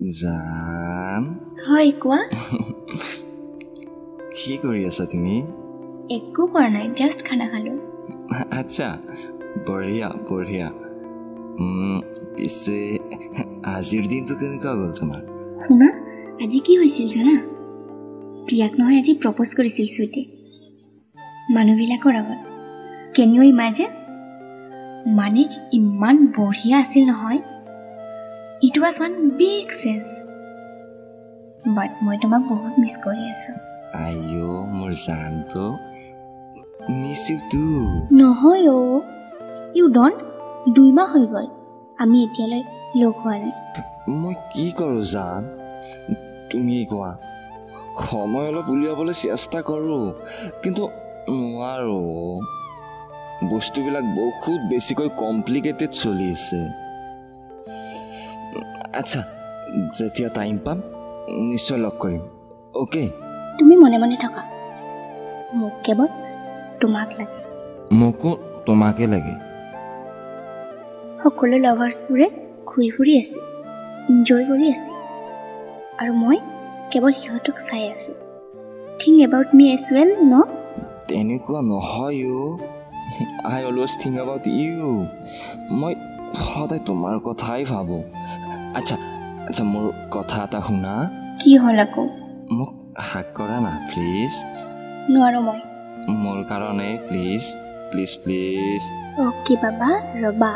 জান হয় কোৱা কি কৰি আছা তুমি একো কৰা নাই জাষ্ট খানা খালো আচ্ছা বঢ়িয়া বঢ়িয়া পিছে আজিৰ দিনটো কেনেকুৱা গ'ল তোমাৰ শুনা আজি কি হৈছিল জানা প্ৰিয়াক নহয় আজি প্ৰপ'জ কৰিছিল সুইটে মানুহবিলাকৰ আগত কেন ইউ ইমাজিন মানে ইমান বঢ়িয়া আছিল নহয় it was one big change but মই তোমাক বহুত মিছ কৰি আছো আইঅ মোৰ জানটো মিছ ইউ টু নহয় অ' ইউ ডণ্ট 2 মাহ হৈ গ'ল আমি এতিয়ালৈ লগ হোৱা নাই মই কি কৰোঁ জান তুমি কোৱা সময় অলপ উলিয়াবলৈ চেষ্টা কৰোঁ কিন্তু নোৱাৰোঁ বস্তুবিলাক বহুত বেছিকৈ কমপ্লিকেটেড চলি আছে আচ্ছা যেতিয়া টাইম পাম নিশ্চয় লগ কৰিম অ'কে তুমি মনে মনে থকা মোক কেৱল তোমাক লাগে মোকো তোমাকে লাগে সকলো লাভাৰ্ছবোৰে ঘূৰি ফুৰি আছে এনজয় কৰি আছে আৰু মই কেৱল সিহঁতক চাই আছো think about me as well ন তেনেকুৱা নহয় I always think about you মই সদায় তোমাৰ কথাই ভাবোঁ আচ্ছা আচ্ছা মোৰ কথা এটা শুনা কি হ'ল আকৌ মোক হাক কৰা না প্লিজ নোৱাৰো মই মোৰ কাৰণে প্লিজ প্লিজ প্লিজ অ'কে বাবা ৰবা